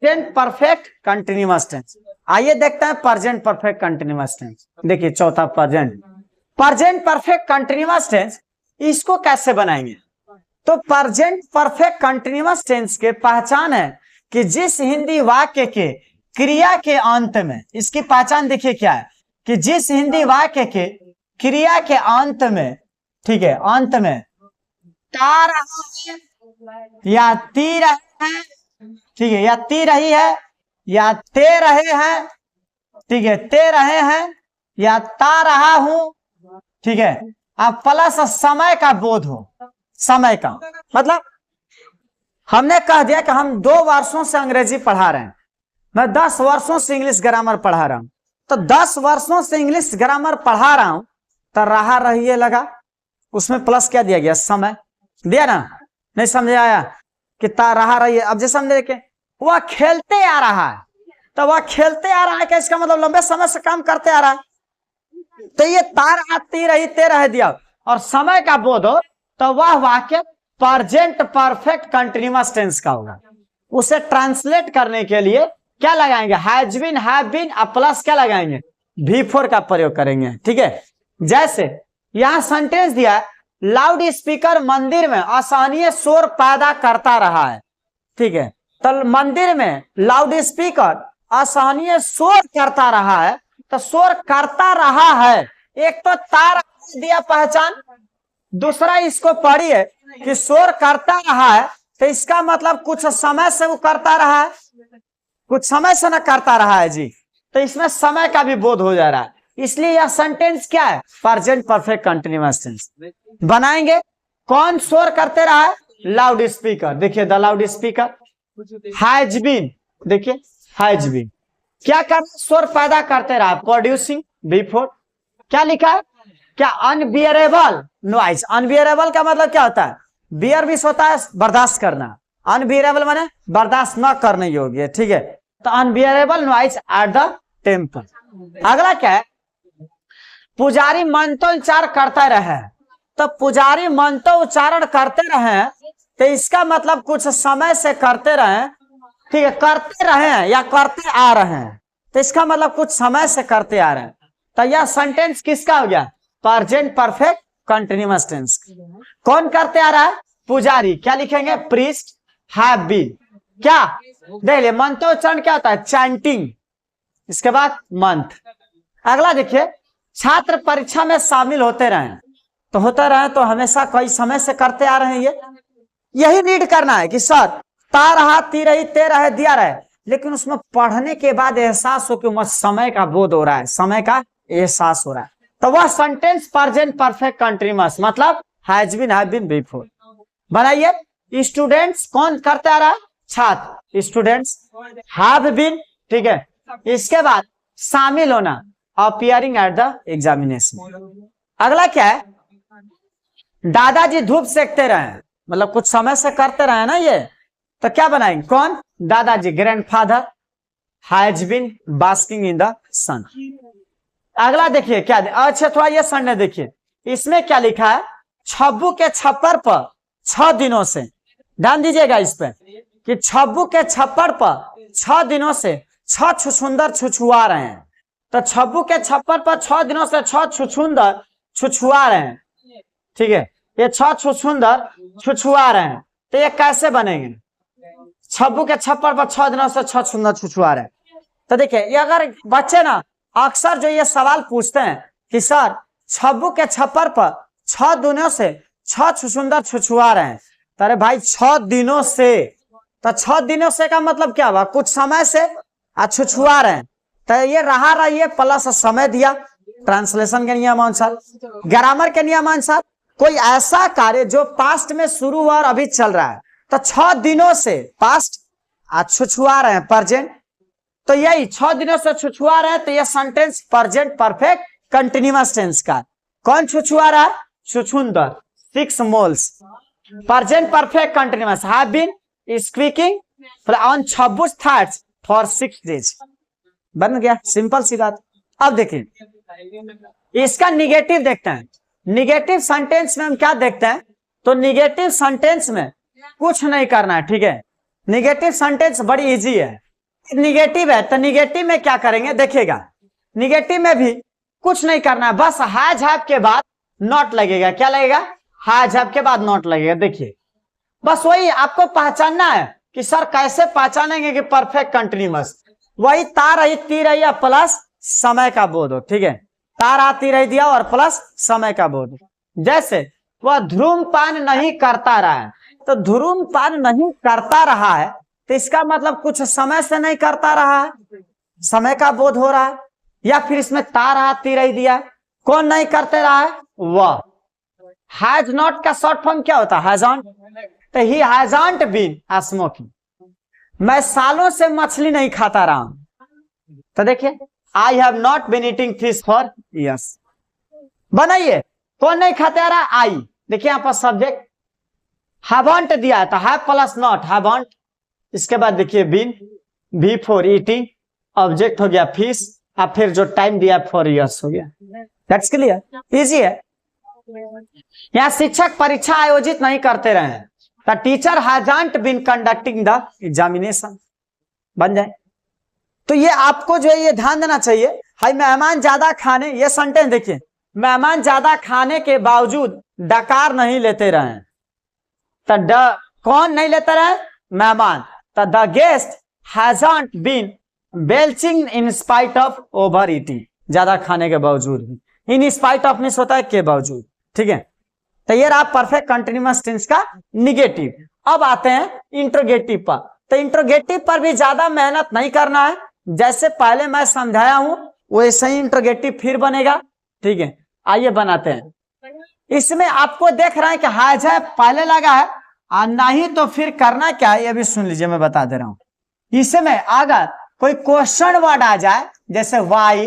Present perfect continuous tense. आइए देखते हैं प्रेजेंट परफेक्ट कंटिन्यूअस टेंस। देखिए चौथा प्रेजेंट परफेक्ट कंटिन्यूअस टेंस, इसको कैसे बनाएंगे? तो प्रेजेंट परफेक्ट कंटिन्यूअस टेंस के पहचान है कि जिस हिंदी वाक्य के क्रिया के अंत में, इसकी पहचान देखिए क्या है कि जिस हिंदी वाक्य के क्रिया के अंत में, ठीक है, अंत में ता रहा है या ती रहे हैं, ठीक है, या ती रही है या ते रहे हैं, ठीक है, ते रहे हैं या ता रहा हूं, ठीक है, अब प्लस समय का बोध हो। समय का मतलब हमने कह दिया कि हम 2 वर्षों से अंग्रेजी पढ़ा रहे हैं, मैं 10 वर्षों से इंग्लिश ग्रामर पढ़ा रहा हूं, तो 10 वर्षों से इंग्लिश ग्रामर पढ़ा रहा हूं, तो रहा रहिए लगा, उसमें प्लस क्या दिया गया? समय दिया ना। नहीं समझ आया कि रहा रहिए। अब जैसे हम देखें वह खेलते आ रहा है, तो वह खेलते आ रहा है, क्या इसका मतलब लंबे समय से काम करते आ रहा है, तो ये तार आती रही ते रह दिया और समय का बोध हो, तो वह वाक्य प्रेजेंट परफेक्ट कंटिन्यूअस टेंस का होगा। उसे ट्रांसलेट करने के लिए क्या लगाएंगे? Has been, have been, plus क्या लगाएंगे? V4 का प्रयोग करेंगे, ठीक है। जैसे यहां सेंटेंस दिया है, लाउड स्पीकर मंदिर में असहनीय शोर पैदा करता रहा है, ठीक है, तो मंदिर में लाउड स्पीकर असहनीय शोर करता रहा है, तो शोर करता रहा है, एक तो तार दिया पहचान, दूसरा इसको पढ़िए कि शोर करता रहा है, तो इसका मतलब कुछ समय से वो करता रहा है, कुछ समय से ना करता रहा है जी, तो इसमें समय का भी बोध हो जा रहा है, इसलिए यह सेंटेंस क्या है? Present perfect continuous tense. बनाएंगे, कौन शोर करते रहा है? लाउड स्पीकर, देखिए the loud speaker has been, देखिए हैज बीन क्या कर, शोर पैदा करते रहा, प्रोड्यूसिंग, V4। क्या लिखा है? क्या? Unbearable noise. अनबियरेबल का मतलब क्या होता है? बियर भी होता है बर्दाश्त करना, अनबियरेबल माने बर्दाश्त न करने योग्य, ठीक है, तो unbearable noise at the temple. अगला क्या है? पुजारी मंत्रोच्चार करते रहे, तो पुजारी मंत्रोच्चारण करते रहे, तो इसका मतलब कुछ समय से करते रहे, ठीक है, करते रहे या करते आ रहे हैं, तो इसका मतलब कुछ समय से करते आ रहे हैं, तो यह सेंटेंस किसका हो गया? Present perfect continuous tense. कौन करते आ रहा है? पुजारी। क्या लिखेंगे? Priest have been. क्या देख ले, मंत्रोच्चारण क्या होता है? चैंटिंग, इसके बाद मंथ। अगला देखिए, छात्र परीक्षा में शामिल होते रहे, तो होते रहे तो हमेशा कई समय से करते आ रहे हैं, यही रीड करना है कि सर ता रहा, ती रही, ते रहे, दिया रहे, लेकिन उसमें पढ़ने के बाद एहसास हो कि वह समय का बोध हो रहा है, समय का एहसास हो रहा है, तो वह सेंटेंस प्रेजेंट परफेक्ट कंटिन्यूअस मतलब has been, have been, V4। बनाइए, स्टूडेंट्स कौन करते आ रहा है? छात्र, स्टूडेंट्स हैव बीन, ठीक है, इसके बाद शामिल होना, अपीयरिंग एट द एग्जामिनेशन। अगला क्या है? दादाजी धूप सेकते रहे, मतलब कुछ समय से करते रहे ना ये, तो क्या बनाएंगे? कौन? दादाजी, grandfather has been basking in the sun. अगला देखिए क्या, अच्छा थोड़ा ये संडे देखिए, इसमें क्या लिखा है? छब्बू के छप्पर पर 6 दिनों से, ध्यान दीजिएगा इस पे कि छब्बू के छप्पर पर 6 दिनों से 6 छुछुंदर छुछुआ रहे हैं, तो छब्बू के छप्पर पर 6 दिनों से 6 छुछुंदर छुछुआ रहे हैं, ठीक है, ये 6 छुछुंदर छुछुआ रहे हैं, तो ये कैसे बनेंगे? छब्बू के छप्पर पर 6 दिनों से 6 छुछुंदर छुछुआ रहे हैं, तो देखिए ये अगर बच्चे ना अक्सर जो ये सवाल पूछते हैं कि सर छब्बू के छप्पर पर 6 दिनों से 6 छुछुंदर छुछुआ रहे हैं, तो अरे भाई 6 दिनों से, तो 6 दिनों से का मतलब क्या हुआ? कुछ समय से छुछुआ रहे हैं, तो ये रहा रहिए प्लस समय दिया, ट्रांसलेशन के नियमानुसार, ग्रामर के नियमानुसार कोई ऐसा कार्य जो पास्ट में शुरू हुआ और अभी चल रहा है, तो 6 दिनों से पास्ट छुछुआ रहे हैं प्रेजेंट, तो यही 6 दिनों से छुछुआ रहे हैं, तो यह sentence present perfect continuous tense का। कौन छुछुआ रहा है? छुछुंदर, 6 moles. Present perfect continuous have been speaking on 26 thoughts for 6 days. बन गया, सिंपल सी बात। अब देखिए इसका निगेटिव देखते हैं। निगेटिव सेंटेंस में हम क्या देखते हैं? तो निगेटिव सेंटेंस में कुछ नहीं करना है, ठीक है, निगेटिव सेंटेंस बड़ी इजी है, निगेटिव है तो निगेटिव में क्या करेंगे देखिएगा, निगेटिव में भी कुछ नहीं करना है, बस हैज हैव के बाद नॉट लगेगा। क्या लगेगा? हैज हैव के बाद नॉट लगेगा। देखिए बस वही आपको पहचानना है कि सर कैसे पहचानेंगे कि परफेक्ट कंटिन्यूअस। वही तार रही ती रही या प्लस समय का बोध हो, ठीक है, तार आती रही दिया और प्लस समय का बोध। जैसे वह धूम्रपान नहीं करता रहा है, तो धूम्रपान नहीं करता रहा है तो इसका मतलब कुछ समय से नहीं करता रहा है, समय का बोध हो रहा है। या फिर इसमें तार आती रही दिया, कौन नहीं करते रहा है? वह। हैज नॉट का शॉर्ट फॉर्म क्या होता है? हैजंट। तो ही हैजंट बीन स्मोकिंग, मैं सालों से मछली नहीं खाता रहा हूं। तो देखिए I have not been eating fish for years. बनाइए, कौन नहीं खाते आ रहा? आई। देखिए यहां पर सब्जेक्ट हैवंट दिया है तो हैव प्लस नॉट हैवंट। इसके बाद देखिए been, be for eating, object हो गया फिश, अब फिर जो टाइम दिया फॉर इयर्स हो गया। दैट्स क्लियर, इजी है। यहाँ शिक्षक परीक्षा आयोजित नहीं करते रहे, the teacher hasn't been conducting the examination. बन जाए तो ये आपको जो है ये ध्यान देना चाहिए। हाई मेहमान ज्यादा खाने, ये सेंटेंस देखिए, मेहमान ज्यादा खाने के बावजूद डकार नहीं लेते रहे, तो कौन नहीं लेते रहे? मेहमान। तो the guest hasn't been belching in spite of overeating, ज्यादा खाने के बावजूद। इन स्पाइट ऑफ मिस होता है के बावजूद, ठीक है। तो ये रहा परफेक्ट कंटिन्यूअस टेंस का निगेटिव। अब आते हैं इंट्रोगेटिव पर। तो इंट्रोगेटिव पर भी ज्यादा मेहनत नहीं करना है, जैसे पहले मैं समझाया हूं वैसे ही इंट्रोगेटिव फिर बनेगा, ठीक है। आइए बनाते हैं। इसमें आपको देख रहा है कि हैज है पहले लगा है और नहीं, तो फिर करना क्या है ये भी सुन लीजिए, मैं बता दे रहा हूं। इसमें अगर कोई क्वेश्चन वर्ड आ जाए जैसे वाई,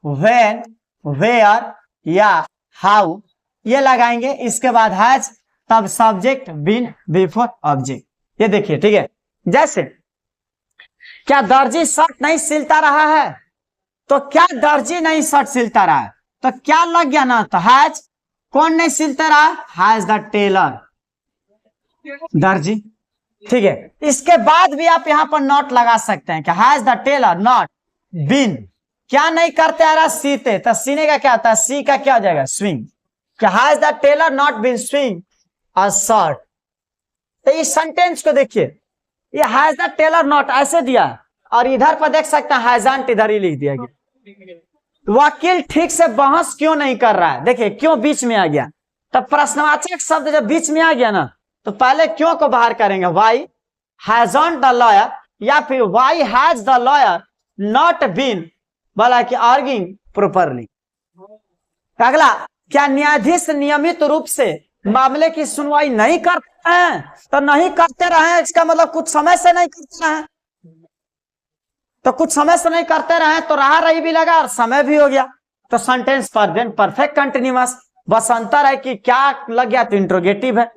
व्हेन, वेयर या हाउ, ये लगाएंगे। इसके बाद हैज, तब सब्जेक्ट, बीन, बिफोर ऑब्जेक्ट। ये देखिए, ठीक है। जैसे क्या दर्जी शर्ट नहीं सिलता रहा है, तो क्या दर्जी नहीं शर्ट सिलता रहा है, तो क्या लग गया ना, तो हैज। कौन नहीं सिलता रहा? हैज द टेलर, दर्जी, ठीक है। इसके बाद भी आप यहां पर नॉट लगा सकते हैं कि has the tailor not been, क्या नहीं करते आ रहा? सीते, तो सीने का क्या होता है? सी का क्या हो जाएगा? स्विंग। क्या has the tailor not been swing a shirt. तो इस सेंटेंस को देखिए, ये हैज द टेलर नॉट ऐसे दिया और इधर पर देख सकते हैं हैजंट इधर ही लिख दिया गया। वकील ठीक से बहस क्यों नहीं कर रहा है? देखिए क्यों बीच में आ गया, तो प्रश्नवाचक शब्द जब बीच में आ गया ना, तो पहले क्यों को बाहर करेंगे, वाई हैजंट द लॉयर, या फिर why has the lawyer not been, बोला कि आर्गिंग प्रॉपरली। अगला, क्या न्यायाधीश नियमित रूप से मामले की सुनवाई नहीं करते हैं, तो नहीं करते रहे, इसका मतलब कुछ समय से नहीं करते रहे, तो कुछ समय से नहीं करते रहे तो रहा रही भी लगा और समय भी हो गया, तो सेंटेंस प्रेजेंट परफेक्ट कंटिन्यूअस। बस अंतर है कि क्या लग गया, तो इंट्रोगेटिव है।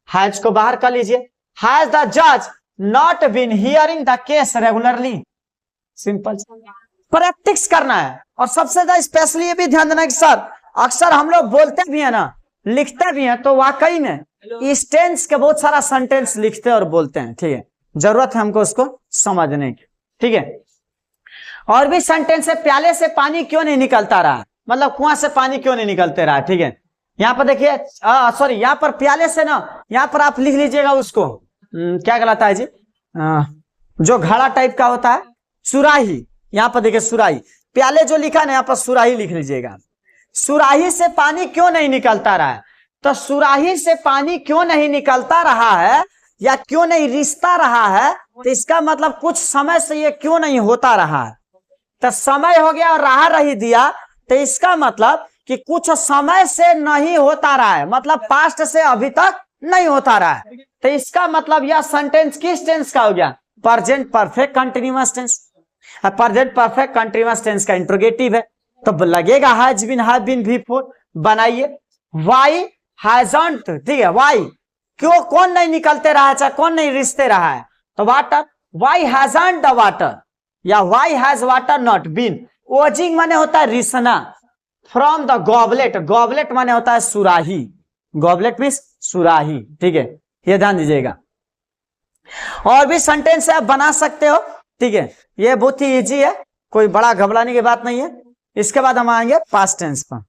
हैज को बाहर कर लीजिए, हैज द जज not been hearing the case regularly. Simple, practice करना है। और सबसे ज्यादा स्पेशली ये भी ध्यान देना कि सर अक्सर हम लोग बोलते भी है ना, लिखते भी हैं, तो वाकई में इस टेंस के बहुत सारा सेंटेंस लिखते और बोलते हैं, ठीक है। जरूरत है हमको उसको समझने की, ठीक है। और भी सेंटेंस है, प्याले से पानी क्यों नहीं निकलता रहा, मतलब कुआं से पानी क्यों नहीं निकलते रहा, ठीक है। यहाँ पर देखिए, सॉरी, यहाँ पर प्याले से ना, यहाँ पर आप लिख लीजिएगा उसको, क्या कहलाता है जी, जो घड़ा टाइप का होता है, सुराही। यहाँ पर देखिए सुराही, प्याले जो लिखा ना, यहाँ पर सुराही लिख लीजिएगा। सुराही से पानी क्यों नहीं निकलता रहा है, तो सुराही से पानी क्यों नहीं निकलता रहा है या क्यों नहीं रिश्ता रहा है, तो इसका मतलब कुछ समय से ये क्यों नहीं होता रहा है। तो समय हो गया और रहा रही दिया, तो इसका मतलब कि कुछ समय से नहीं होता रहा है, मतलब पास्ट से अभी तक नहीं होता रहा है। तो इसका मतलब यह सेंटेंस किस टेंस का हो गया, present perfect continuous tense. Present perfect continuous tense का इंट्रोगेटिव है, तो लगेगा has been, have been, before. बनाइए, वाई हैजंट, ठीक है। वाई क्यों, कौन नहीं निकलते रहा है, चाहे कौन नहीं रिश्ते रहा है, तो water, why hasn't the water, या why has water not been. Oozing माने होता है रिसना, फ्रॉम द गॉबलेट, गॉबलेट माने होता है सुराही, गॉबलेट मीन्स सुराही, ठीक है, ये ध्यान दीजिएगा। और भी सेंटेंस आप बना सकते हो, ठीक है, ये बहुत ही इजी है, कोई बड़ा घबराने की बात नहीं है। इसके बाद हम आएंगे पास्ट टेंस पर।